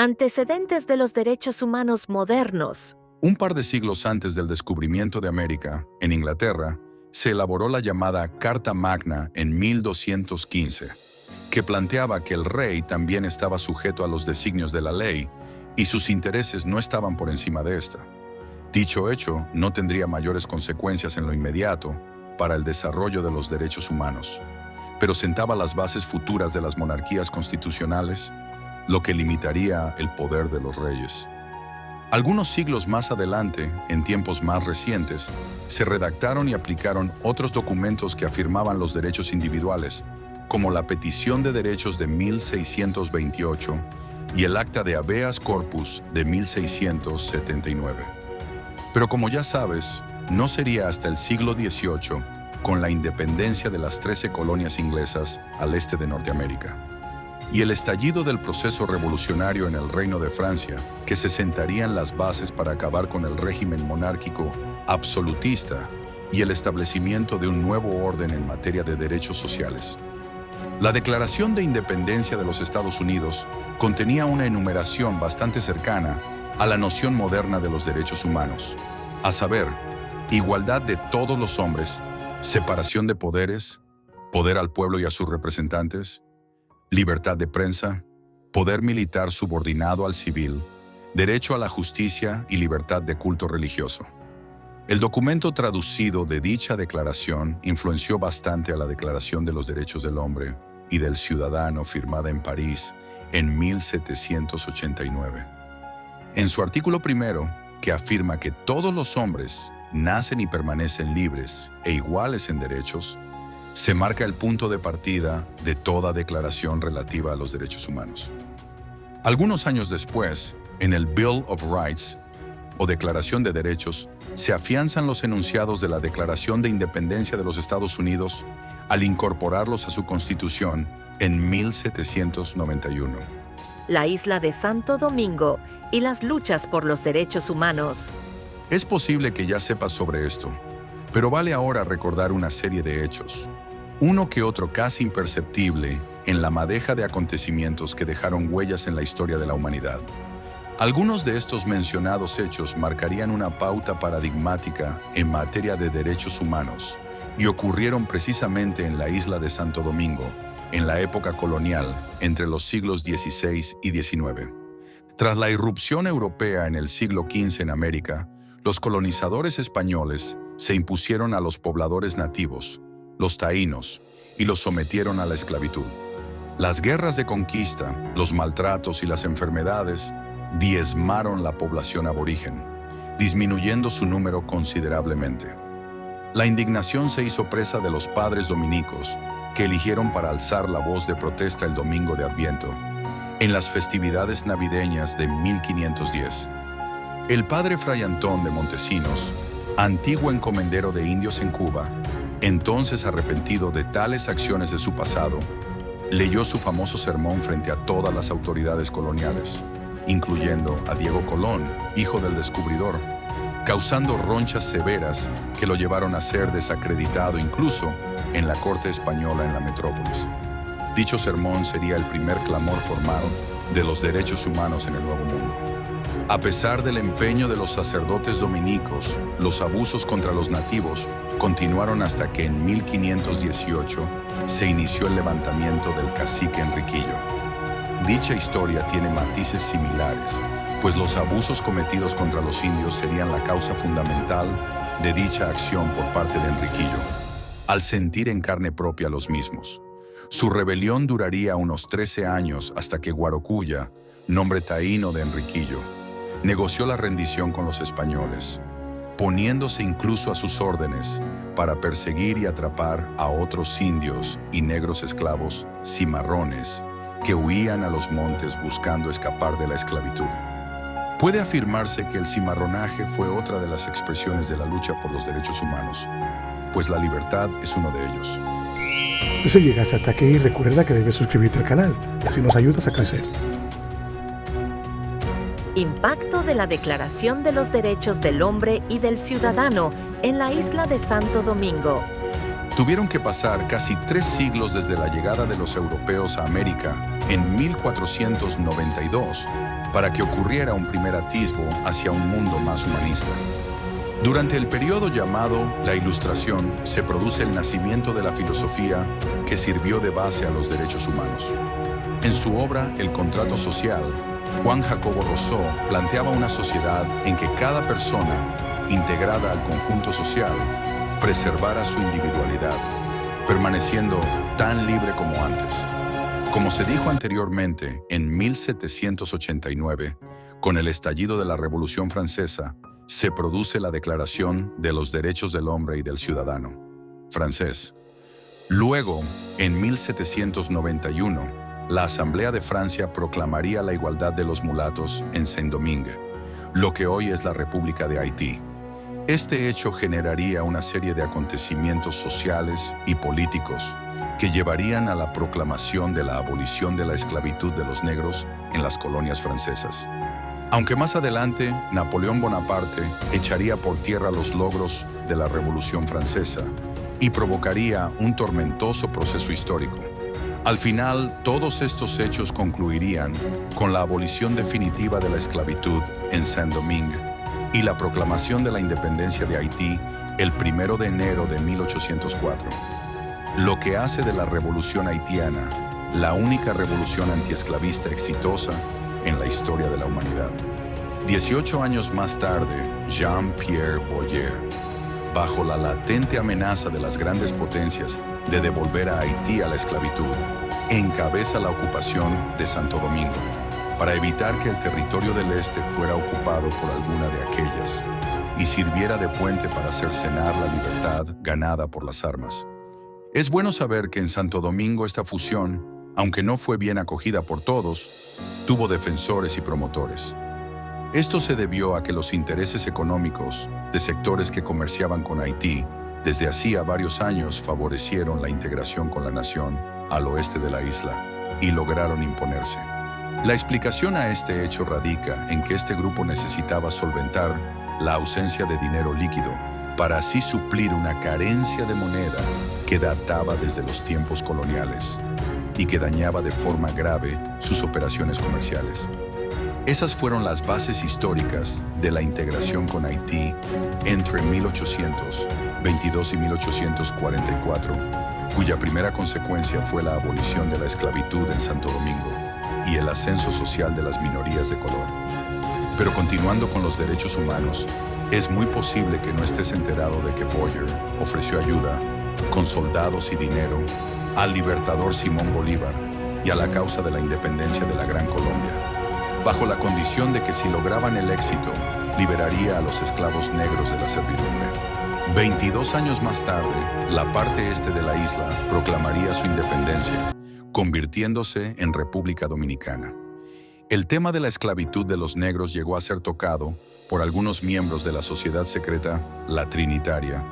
Antecedentes de los derechos humanos modernos. Un par de siglos antes del descubrimiento de América, en Inglaterra, se elaboró la llamada Carta Magna en 1215, que planteaba que el rey también estaba sujeto a los designios de la ley y sus intereses no estaban por encima de esta. Dicho hecho no tendría mayores consecuencias en lo inmediato para el desarrollo de los derechos humanos, pero sentaba las bases futuras de las monarquías constitucionales, lo que limitaría el poder de los reyes. Algunos siglos más adelante, en tiempos más recientes, se redactaron y aplicaron otros documentos que afirmaban los derechos individuales, como la Petición de Derechos de 1628 y el Acta de Habeas Corpus de 1679. Pero como ya sabes, no sería hasta el siglo XVIII, con la independencia de las 13 colonias inglesas al este de Norteamérica, y el estallido del proceso revolucionario en el Reino de Francia, que se sentarían las bases para acabar con el régimen monárquico absolutista y el establecimiento de un nuevo orden en materia de derechos sociales. La Declaración de Independencia de los Estados Unidos contenía una enumeración bastante cercana a la noción moderna de los derechos humanos, a saber, igualdad de todos los hombres, separación de poderes, poder al pueblo y a sus representantes, libertad de prensa, poder militar subordinado al civil, derecho a la justicia y libertad de culto religioso. El documento traducido de dicha declaración influenció bastante a la Declaración de los Derechos del Hombre y del Ciudadano firmada en París en 1789. En su artículo primero, que afirma que todos los hombres nacen y permanecen libres e iguales en derechos, se marca el punto de partida de toda declaración relativa a los derechos humanos. Algunos años después, en el Bill of Rights, o Declaración de Derechos, se afianzan los enunciados de la Declaración de Independencia de los Estados Unidos al incorporarlos a su Constitución en 1791. La isla de Santo Domingo y las luchas por los derechos humanos. Es posible que ya sepas sobre esto, pero vale ahora recordar una serie de hechos, uno que otro casi imperceptible en la madeja de acontecimientos que dejaron huellas en la historia de la humanidad. Algunos de estos mencionados hechos marcarían una pauta paradigmática en materia de derechos humanos y ocurrieron precisamente en la isla de Santo Domingo, en la época colonial, entre los siglos XVI y XIX. Tras la irrupción europea en el siglo XV en América, los colonizadores españoles se impusieron a los pobladores nativos, los taínos, y los sometieron a la esclavitud. Las guerras de conquista, los maltratos y las enfermedades diezmaron la población aborigen, disminuyendo su número considerablemente. La indignación se hizo presa de los padres dominicos, que eligieron para alzar la voz de protesta el domingo de Adviento, en las festividades navideñas de 1510. El padre Fray Antón de Montesinos, antiguo encomendero de indios en Cuba, entonces arrepentido de tales acciones de su pasado, leyó su famoso sermón frente a todas las autoridades coloniales, incluyendo a Diego Colón, hijo del descubridor, causando ronchas severas que lo llevaron a ser desacreditado incluso en la corte española en la metrópolis. Dicho sermón sería el primer clamor formal de los derechos humanos en el Nuevo Mundo. A pesar del empeño de los sacerdotes dominicos, los abusos contra los nativos continuaron hasta que en 1518 se inició el levantamiento del cacique Enriquillo. Dicha historia tiene matices similares, pues los abusos cometidos contra los indios serían la causa fundamental de dicha acción por parte de Enriquillo, al sentir en carne propia los mismos. Su rebelión duraría unos 13 años hasta que Guarocuya, nombre taíno de Enriquillo, negoció la rendición con los españoles, poniéndose incluso a sus órdenes para perseguir y atrapar a otros indios y negros esclavos cimarrones que huían a los montes buscando escapar de la esclavitud. Puede afirmarse que el cimarronaje fue otra de las expresiones de la lucha por los derechos humanos, pues la libertad es uno de ellos. Si llegaste hasta aquí, recuerda que debes suscribirte al canal, y así nos ayudas a crecer. Impacto de la Declaración de los Derechos del Hombre y del Ciudadano en la isla de Santo Domingo. Tuvieron que pasar casi 3 siglos desde la llegada de los europeos a América en 1492 para que ocurriera un primer atisbo hacia un mundo más humanista. Durante el periodo llamado la Ilustración se produce el nacimiento de la filosofía que sirvió de base a los derechos humanos. En su obra El contrato social, Juan Jacobo Rousseau planteaba una sociedad en que cada persona, integrada al conjunto social, preservara su individualidad, permaneciendo tan libre como antes. Como se dijo anteriormente, en 1789, con el estallido de la Revolución Francesa, se produce la Declaración de los Derechos del Hombre y del Ciudadano francés. Luego, en 1791, la Asamblea de Francia proclamaría la igualdad de los mulatos en Saint-Domingue, lo que hoy es la República de Haití. Este hecho generaría una serie de acontecimientos sociales y políticos que llevarían a la proclamación de la abolición de la esclavitud de los negros en las colonias francesas. Aunque más adelante Napoleón Bonaparte echaría por tierra los logros de la Revolución Francesa y provocaría un tormentoso proceso histórico. Al final, todos estos hechos concluirían con la abolición definitiva de la esclavitud en Saint-Domingue y la proclamación de la independencia de Haití el 1 de enero de 1804, lo que hace de la Revolución Haitiana la única revolución antiesclavista exitosa en la historia de la humanidad. 18 años más tarde, Jean-Pierre Boyer, bajo la latente amenaza de las grandes potencias de devolver a Haití a la esclavitud, encabeza la ocupación de Santo Domingo, para evitar que el territorio del este fuera ocupado por alguna de aquellas y sirviera de puente para cercenar la libertad ganada por las armas. Es bueno saber que en Santo Domingo esta fusión, aunque no fue bien acogida por todos, tuvo defensores y promotores. Esto se debió a que los intereses económicos de sectores que comerciaban con Haití desde hacía varios años favorecieron la integración con la nación al oeste de la isla y lograron imponerse. La explicación a este hecho radica en que este grupo necesitaba solventar la ausencia de dinero líquido para así suplir una carencia de moneda que databa desde los tiempos coloniales y que dañaba de forma grave sus operaciones comerciales. Esas fueron las bases históricas de la integración con Haití entre 1822 y 1844, cuya primera consecuencia fue la abolición de la esclavitud en Santo Domingo y el ascenso social de las minorías de color. Pero continuando con los derechos humanos, es muy posible que no estés enterado de que Boyer ofreció ayuda, con soldados y dinero, al libertador Simón Bolívar y a la causa de la independencia de la Gran Colombia, bajo la condición de que si lograban el éxito, liberaría a los esclavos negros de la servidumbre. 22 años más tarde, la parte este de la isla proclamaría su independencia, convirtiéndose en República Dominicana. El tema de la esclavitud de los negros llegó a ser tocado por algunos miembros de la sociedad secreta, la Trinitaria,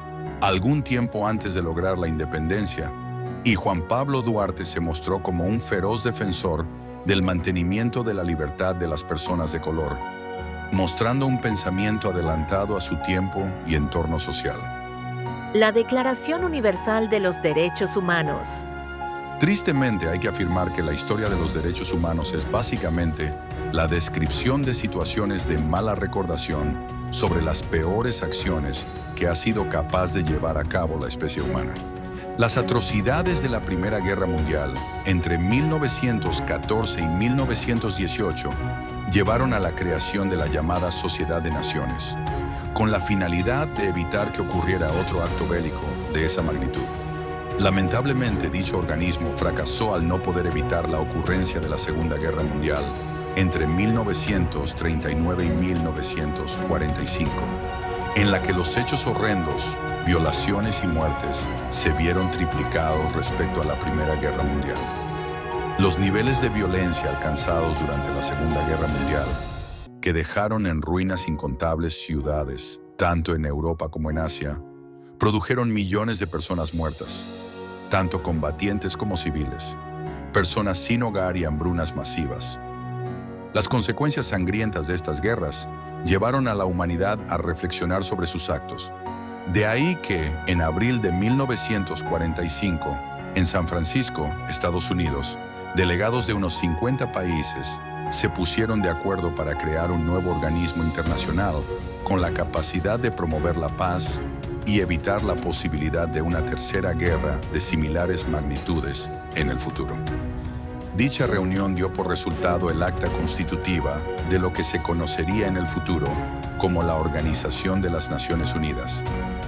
algún tiempo antes de lograr la independencia, y Juan Pablo Duarte se mostró como un feroz defensor del mantenimiento de la libertad de las personas de color, mostrando un pensamiento adelantado a su tiempo y entorno social. La Declaración Universal de los Derechos Humanos. Tristemente hay que afirmar que la historia de los derechos humanos es básicamente la descripción de situaciones de mala recordación sobre las peores acciones que ha sido capaz de llevar a cabo la especie humana. Las atrocidades de la Primera Guerra Mundial entre 1914 y 1918 llevaron a la creación de la llamada Sociedad de Naciones, con la finalidad de evitar que ocurriera otro acto bélico de esa magnitud. Lamentablemente, dicho organismo fracasó al no poder evitar la ocurrencia de la Segunda Guerra Mundial entre 1939 y 1945, en la que los hechos horrendos, violaciones y muertes se vieron triplicados respecto a la Primera Guerra Mundial. Los niveles de violencia alcanzados durante la Segunda Guerra Mundial, que dejaron en ruinas incontables ciudades, tanto en Europa como en Asia, produjeron millones de personas muertas, tanto combatientes como civiles, personas sin hogar y hambrunas masivas. Las consecuencias sangrientas de estas guerras llevaron a la humanidad a reflexionar sobre sus actos. De ahí que, en abril de 1945, en San Francisco, Estados Unidos, Delegados de unos 50 países se pusieron de acuerdo para crear un nuevo organismo internacional con la capacidad de promover la paz y evitar la posibilidad de una tercera guerra de similares magnitudes en el futuro. Dicha reunión dio por resultado el acta constitutiva de lo que se conocería en el futuro como la Organización de las Naciones Unidas,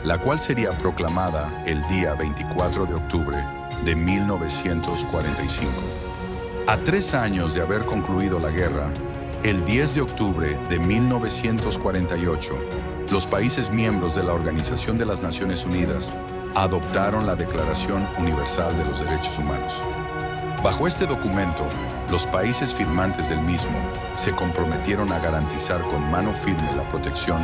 la cual sería proclamada el día 24 de octubre de 1945. A 3 años de haber concluido la guerra, el 10 de octubre de 1948, los países miembros de la Organización de las Naciones Unidas adoptaron la Declaración Universal de los Derechos Humanos. Bajo este documento, los países firmantes del mismo se comprometieron a garantizar con mano firme la protección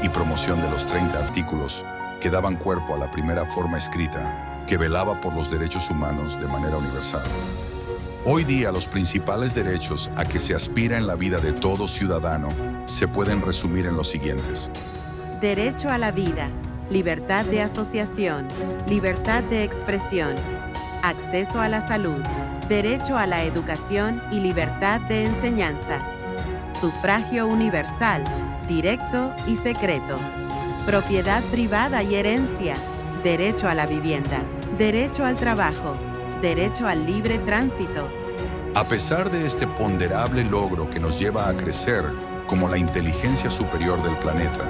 y promoción de los 30 artículos que daban cuerpo a la primera forma escrita que velaba por los derechos humanos de manera universal. Hoy día, los principales derechos a que se aspira en la vida de todo ciudadano se pueden resumir en los siguientes. Derecho a la vida, libertad de asociación, libertad de expresión, acceso a la salud, derecho a la educación y libertad de enseñanza, sufragio universal, directo y secreto, propiedad privada y herencia, derecho a la vivienda, derecho al trabajo, derecho al libre tránsito. A pesar de este ponderable logro que nos lleva a crecer como la inteligencia superior del planeta,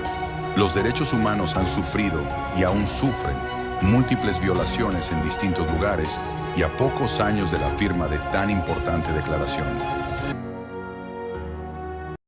los derechos humanos han sufrido y aún sufren múltiples violaciones en distintos lugares y a pocos años de la firma de tan importante declaración.